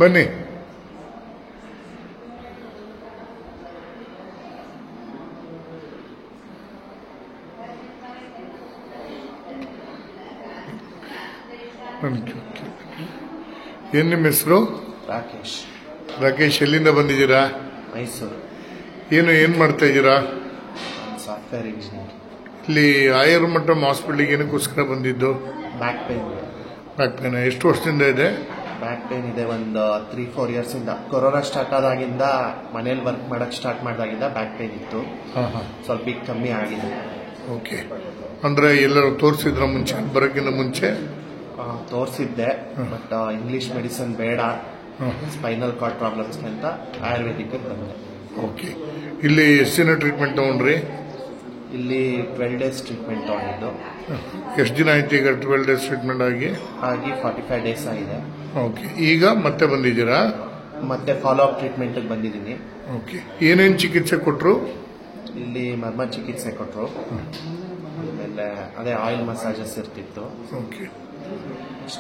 ಬನ್ನಿ. ಏನ್ ನಿಮ್ಮ ಹೆಸರು? ರಾಕೇಶ್. ರಾಕೇಶ್, ಎಲ್ಲಿಂದ ಬಂದಿದ್ದೀರಾ? ಮೈಸೂರು. ಏನ್ ಮಾಡ್ತಾ ಇದ್ದೀರಾ? Software engineer. ಇಲ್ಲಿ ಆಯುರ್ಮಠಂ ಹಾಸ್ಪಿಟಲ್ಗೆ ಏನಕ್ಕೋಸ್ಕರ ಬಂದಿದ್ದು? Back pain. ಬ್ಯಾಕ್ ಪೇನ್ ಎಷ್ಟು ವರ್ಷದಿಂದ ಇದೆ? ಬ್ಯಾಕ್ ಪೇನ್ ಇದೆ ಒಂದು 3-4 ಇಯರ್ಸ್ ಇಂದ. ಕೊರೋನಾ ಸ್ಟಾರ್ಟ್ ಆದಾಗಿಂದ ಮನೇಲಿ ವರ್ಕ್ ಮಾಡಕ್ ಸ್ಟಾರ್ಟ್ ಮಾಡಿದಾಗಿಂದ ಬ್ಯಾಕ್ ಪೇನ್ ಇತ್ತು. ಸ್ವಲ್ಪ ಈಗ ಕಮ್ಮಿ ಆಗಿದೆ. ಓಕೆ, ಅಂದ್ರೆ ಎಲ್ಲರೂ ತೋರಿಸಿದ್ರ ಮುಂಚೆ, ಬರೋಕ್ಕಿಂತ ಮುಂಚೆ? ತೋರಿಸಿದ್ದೆ, ಬಟ್ ಇಂಗ್ಲಿಷ್ ಮೆಡಿಸಿನ್ ಬೇಡ, ಸ್ಪೈನಲ್ ಕಾರ್ಡ್ ಪ್ರಾಬ್ಲಮ್ಸ್ ಅಂತ ಆಯುರ್ವೇದಿಕ್ ಬಂದೆ. ಓಕೆ, ಇಲ್ಲಿ ಎಷ್ಟು ದಿನ ಟ್ರೀಟ್ಮೆಂಟ್ ತಗೊಂಡ್ರಿ? ಇಲ್ಲಿ 12 ಡೇಸ್ ಟ್ರೀಟ್ಮೆಂಟ್ ತಗೊಂಡಿದ್ದು. ಎಷ್ಟು ದಿನ ಆಯ್ತು ಈಗ 12 ಡೇಸ್ ಟ್ರೀಟ್ಮೆಂಟ್ ಆಗಿ? 45 ಡೇಸ್ ಆಗಿದೆ. ಓಕೆ, ಈಗ ಮತ್ತೆ ಬಂದಿದ್ದೀರಾ? ಮತ್ತೆ ಫಾಲೋ ಅಪ್ ಟ್ರೀಟ್ಮೆಂಟ್ ಬಂದಿದ್ದೀನಿ. ಓಕೆ, ಏನೇನು ಚಿಕಿತ್ಸೆ ಕೊಟ್ಟರು? ಇಲ್ಲಿ ಮರ್ಮ ಚಿಕಿತ್ಸೆ ಕೊಟ್ಟರು, ಆಮೇಲೆ ಅದೇ ಆಯಿಲ್ ಮಸಾಜಸ್ ಇರ್ತಿತ್ತು. ಓಕೆ,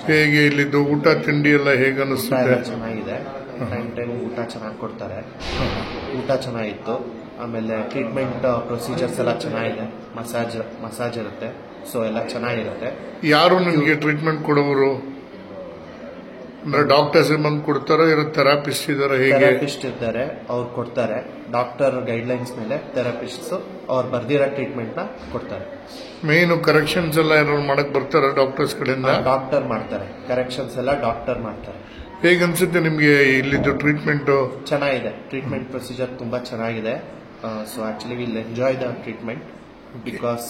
ಹೇಗೆ ಇಲ್ಲಿದ್ದು ಊಟ ತಿಂಡಿ ಎಲ್ಲ ಹೇಗೆ ಅನಿಸ್ತದೆ? ಚೆನ್ನಾಗಿದೆ. ಟೈಮ್ ಊಟ ಚೆನ್ನಾಗಿ ಕೊಡ್ತಾರೆ. ಊಟ ಚೆನ್ನಾಗಿತ್ತು. ಆಮೇಲೆ ಟ್ರೀಟ್ಮೆಂಟ್ ಪ್ರೊಸೀಜರ್ಸ್ ಎಲ್ಲ ಚೆನ್ನಾಗಿದೆ. ಮಸಾಜ್ ಇರುತ್ತೆ, ಸೊ ಎಲ್ಲ ಚೆನ್ನಾಗಿರುತ್ತೆ. ಯಾರು ನಿಮಗೆ ಟ್ರೀಟ್ಮೆಂಟ್ ಕೊಡೋರು? ಅಂದ್ರೆ ಡಾಕ್ಟರ್ಸ್ ಬಂದು ಕೊಡ್ತಾರೋ ಇರೋ ಥೆರಪಿಸ್ಟ್ ಇದಾರೆ? ಹೇಗೆ? ಥೆರಪಿಸ್ಟ್ ಇದ್ದಾರೆ, ಅವ್ರು ಕೊಡ್ತಾರೆ. ಡಾಕ್ಟರ್ ಗೈಡ್ಲೈನ್ಸ್ ಮೇಲೆ ಥೆರಪಿಸ್ಟ್ಸ್ ಅವ್ರು ಬರ್ದಿರೋ ಟ್ರೀಟ್ಮೆಂಟ್ ನ ಕೊಡ್ತಾರೆ. ಮೇನ್ ಕರೆಕ್ಷನ್ಸ್ ಎಲ್ಲ ಏನಾದ್ರು ಮಾಡಕ್ ಬರ್ತಾರ ಡಾಕ್ಟರ್ಸ್ ಕಡೆಯಿಂದ? ಡಾಕ್ಟರ್ ಮಾಡ್ತಾರೆ, ಕರೆಕ್ಷನ್ಸ್ ಎಲ್ಲ ಡಾಕ್ಟರ್ ಮಾಡ್ತಾರೆ. ಹೇಗನ್ಸುತ್ತೆ ನಿಮ್ಗೆ ಇಲ್ಲಿದ್ದು ಟ್ರೀಟ್ಮೆಂಟ್? ಚೆನ್ನಾಗಿದೆ, ಟ್ರೀಟ್ಮೆಂಟ್ ಪ್ರೊಸೀಜರ್ ತುಂಬಾ ಚೆನ್ನಾಗಿದೆ. So actually will enjoy the treatment because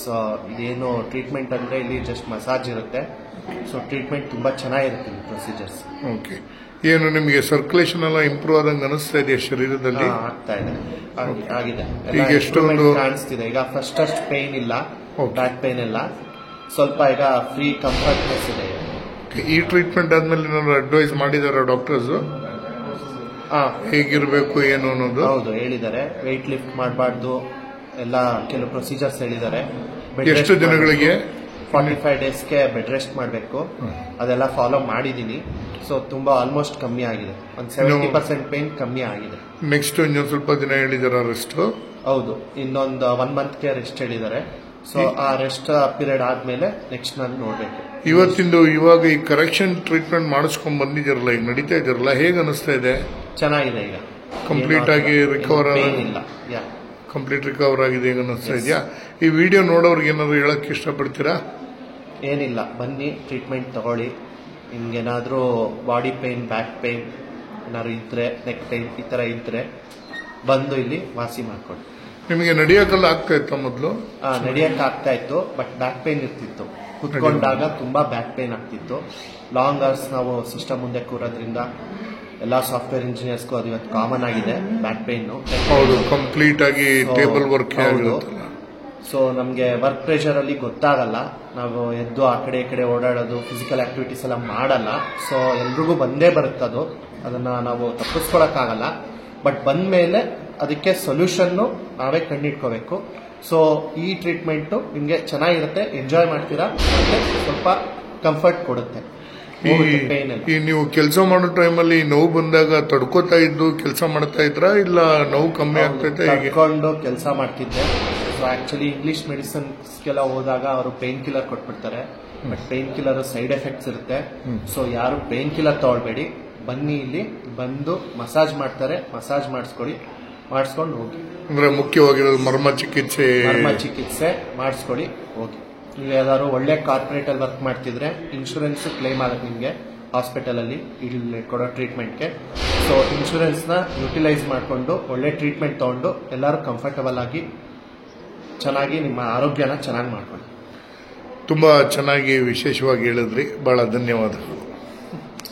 ಇದೇನು ಟ್ರೀಟ್ಮೆಂಟ್ ಅಂದ್ರೆ ಇಲ್ಲಿ ಜಸ್ಟ್ ಮಸಾಜ್ ಇರುತ್ತೆ. ಸೊ ಟ್ರೀಟ್ಮೆಂಟ್ ತುಂಬಾ ಚೆನ್ನಾಗಿರುತ್ತೆ ಈ ಪ್ರೊಸೀಜರ್ಸ್. ಓಕೆ, ಏನು ನಿಮಗೆ ಸರ್ಕ್ಯುಲೇಷನ್ ಎಲ್ಲ ಇಂಪ್ರೂವ್ ಆದಂಗೆ ಅನಿಸ್ತಾ ಇದೆಯಾ ಶರೀರದಲ್ಲಿ? ಆಗ್ತಾ ಇದೆ, ಆಗಿದೆ. ಈಗ ಎಷ್ಟೊಂದು ಕಾಣಿಸ್ತಿದೆ. ಈಗ ಫಸ್ಟ್ ಅಷ್ಟು ಪೇನ್ ಇಲ್ಲ, ಬ್ಯಾಕ್ ಪೇನ್ ಇಲ್ಲ, ಸ್ವಲ್ಪ ಈಗ ಫ್ರೀ ಕಂಫರ್ಟ್ನೆಸ್ ಇದೆ. ಈ ಟ್ರೀಟ್ಮೆಂಟ್ ಆದ್ಮೇಲೆ ಏನಾದ್ರು ಅಡ್ವೈಸ್ ಮಾಡಿದಾರ ಡಾಕ್ಟರ್ಸ್ ಹೇಗಿರ್ಬೇಕು ಏನು ಅನ್ನೋದು? ಹೌದು, ಹೇಳಿದ್ದಾರೆ. ವೆಯ್ಟ್ ಲಿಫ್ಟ್ ಮಾಡಬಾರ್ದು, ಎಲ್ಲ ಕೆಲವು ಪ್ರೊಸೀಜರ್ಸ್ ಹೇಳಿದ್ದಾರೆ. ಎಷ್ಟು ದಿನಗಳಿಗೆ? 45 ಡೇಸ್ಗೆ ಬೆಡ್ ರೆಸ್ಟ್ ಮಾಡಬೇಕು. ಅದೆಲ್ಲ ಫಾಲೋ ಮಾಡಿದೀನಿ. ಸೊ ತುಂಬಾ ಆಲ್ಮೋಸ್ಟ್ ಕಮ್ಮಿ ಆಗಿದೆ, ಒಂದು 70% ಪೇನ್ ಕಮ್ಮಿ ಆಗಿದೆ. ನೆಕ್ಸ್ಟ್ ಇನ್ನೊಂದು ಸ್ವಲ್ಪ ದಿನ ಹೇಳಿದಾರ ರೆಸ್ಟ್? ಹೌದು, ಇನ್ನೊಂದು 1 ಮಂತ್ಗೆ ರೆಸ್ಟ್ ಹೇಳಿದ್ದಾರೆ. ಸೊ ಆ ರೆಸ್ಟ್ ಪೀರಿಯಡ್ ಆದ್ಮೇಲೆ ನೆಕ್ಸ್ಟ್ ನಾನು ನೋಡ್ಬೇಕು. ಇವಾಗ ಈ ಕರೆಕ್ಷನ್ ಟ್ರೀಟ್ಮೆಂಟ್ ಮಾಡಿಸ್ಕೊಂಡ್ ಬಂದಿದ್ದೀರಲ್ಲ, ಈಗ ನಡೀತಾ ಇದ್ದೀರಲ್ಲ, ಹೇಗೆ ಅನಿಸ್ತಾ ಇದೆ? ಚೆನ್ನಾಗಿದೆ. ಈಗ ಕಂಪ್ಲೀಟ್ ಆಗಿ ರಿಕವರ್ ಇಲ್ಲ, ಕಂಪ್ಲೀಟ್ ರಿಕವರ್ ಆಗಿದೆ ಈಗ ಅನಿಸ್ತಾ ಇದೆಯಾ? ಈ ವಿಡಿಯೋ ನೋಡೋರ್ಗೆ ಏನಾದ್ರು ಹೇಳಕ್ ಇಷ್ಟಪಡ್ತೀರಾ? ಏನಿಲ್ಲ, ಬನ್ನಿ ಟ್ರೀಟ್ಮೆಂಟ್ ತಗೊಳ್ಳಿ. ನಿಮ್ಗೇನಾದ್ರೂ ಬಾಡಿ ಪೇನ್, ಬ್ಯಾಕ್ ಪೇನ್ ಏನಾದ್ರು ಇದ್ರೆ, ನೆಕ್ ಪೇನ್ ಈ ತರ ಇದ್ರೆ ಬಂದು ಇಲ್ಲಿ ವಾಸಿ ಮಾಡ್ಕೊಳ್ಳಿ. ನಿಮಗೆ ನಡೆಯೋಕೆಲ್ಲ ಆಗ್ತಾ ಇತ್ತ ಮೊದಲು? ನಡೆಯಕ್ಕೆ ಆಗ್ತಾ ಇತ್ತು, ಬಟ್ ಬ್ಯಾಕ್ ಪೇನ್ ಇರ್ತಿತ್ತು. ಕುತ್ಕೊಂಡಾಗ ತುಂಬಾ ಬ್ಯಾಕ್ ಪೇನ್ ಆಗ್ತಿತ್ತು. ಲಾಂಗ್ ಅವರ್ಸ್ ನಾವು ಸಿಸ್ಟಮ್ ಮುಂದೆ ಕೂರೋದ್ರಿಂದ ಎಲ್ಲಾ ಸಾಫ್ಟ್ವೇರ್ ಇಂಜಿನಿಯರ್ಸ್ಗೂ ಅದು ಇವತ್ತು ಕಾಮನ್ ಆಗಿದೆ ಬ್ಯಾಕ್ ಪೇನ್. ಹೌದು, ಕಂಪ್ಲೀಟ್ ಆಗಿ ಟೇಬಲ್ ವರ್ಕ್. ಸೊ ನಮ್ಗೆ ವರ್ಕ್ ಪ್ರೆಷರ್ ಅಲ್ಲಿ ಗೊತ್ತಾಗಲ್ಲ, ನಾವು ಎದ್ದು ಆ ಕಡೆ ಈ ಕಡೆ ಓಡಾಡೋದು, ಫಿಸಿಕಲ್ ಆಕ್ಟಿವಿಟೀಸ್ ಎಲ್ಲ ಮಾಡಲ್ಲ. ಸೊ ಎಲ್ರಿಗೂ ಬಂದೇ ಬರುತ್ತದು, ಅದನ್ನ ನಾವು ತಪ್ಪಿಸ್ಕೊಳಕ್ಕಾಗಲ್ಲ. ಬಟ್ ಬಂದ್ಮೇಲೆ ಅದಕ್ಕೆ ಸೊಲ್ಯೂಷನ್ ನಾವೇ ಕಂಡಿಡ್ಕೋಬೇಕು. ಸೊ ಈ ಟ್ರೀಟ್ಮೆಂಟ್ ನಿಮ್ಗೆ ಚೆನ್ನಾಗಿರುತ್ತೆ, ಎಂಜಾಯ್ ಮಾಡ್ತೀರಾ, ಮತ್ತೆ ಸ್ವಲ್ಪ ಕಂಫರ್ಟ್ ಕೊಡುತ್ತೆ. ಈ ನೀವು ಕೆಲಸ ಮಾಡೋ ಟೈಮಲ್ಲಿ ನೋವು ಬಂದಾಗ ತಡ್ಕೋತಾ ಇದ್ದು ಕೆಲಸ ಮಾಡ್ತಾ ಇದ್ರಾ, ಇಲ್ಲ ನೋವು ಕಮ್ಮಿ ಆಗ್ತೈತೆ? ತಡ್ಕೊಂಡು ಕೆಲಸ ಮಾಡ್ತಿದ್ದೆ. ಸೊ ಆಕ್ಚುಲಿ ಇಂಗ್ಲಿಷ್ ಮೆಡಿಸಿನ್ಸ್ಗೆಲ್ಲ ಹೋದಾಗ ಅವರು ಪೇನ್ ಕಿಲ್ಲರ್ ಕೊಟ್ಬಿಡ್ತಾರೆ, but pain killer side effects ಇರುತ್ತೆ. ಸೊ ಯಾರು ಪೇನ್ ಕಿಲ್ಲರ್ ತಗೊಳ್ಬೇಡಿ, ಬನ್ನಿ ಇಲ್ಲಿ ಬಂದು ಮಸಾಜ್ ಮಾಡ್ತಾರೆ, ಮಸಾಜ್ ಮಾಡಿಸ್ಕೊಂಡು ಹೋಗಿ. ಅಂದ್ರೆ ಮುಖ್ಯವಾಗಿರೋದು ಮರ್ಮ ಚಿಕಿತ್ಸೆ ಮಾಡಿಸ್ಕೊಳ್ಳಿ, ಹೋಗಿ. ನೀವು ಯಾವ್ದಾದ್ರು ಒಳ್ಳೆ ಕಾರ್ಪೊರೇಟ್ ಅಲ್ಲಿ ವರ್ಕ್ ಮಾಡ್ತಿದ್ರೆ ಇನ್ಶೂರೆನ್ಸ್ ಕ್ಲೈಮ್ ಆಗುತ್ತೆ ನಿಮಗೆ ಹಾಸ್ಪಿಟಲ್ ಅಲ್ಲಿ ಇಲ್ಲಿ ಕೊಡೋ ಟ್ರೀಟ್ಮೆಂಟ್ಗೆ. ಸೊ ಇನ್ಶೂರೆನ್ಸ್ ನ ಯುಟಿಲೈಸ್ ಮಾಡಿಕೊಂಡು ಒಳ್ಳೆ ಟ್ರೀಟ್ಮೆಂಟ್ ತಗೊಂಡು ಎಲ್ಲರೂ ಕಂಫರ್ಟಬಲ್ ಆಗಿ ಚೆನ್ನಾಗಿ ನಿಮ್ಮ ಆರೋಗ್ಯನ ಚೆನ್ನಾಗಿ ಮಾಡ್ಕೊಳ್ಳಿ. ತುಂಬಾ ಚೆನ್ನಾಗಿ ವಿಶೇಷವಾಗಿ ಹೇಳಿದ್ರಿ, ಬಹಳ ಧನ್ಯವಾದಗಳು.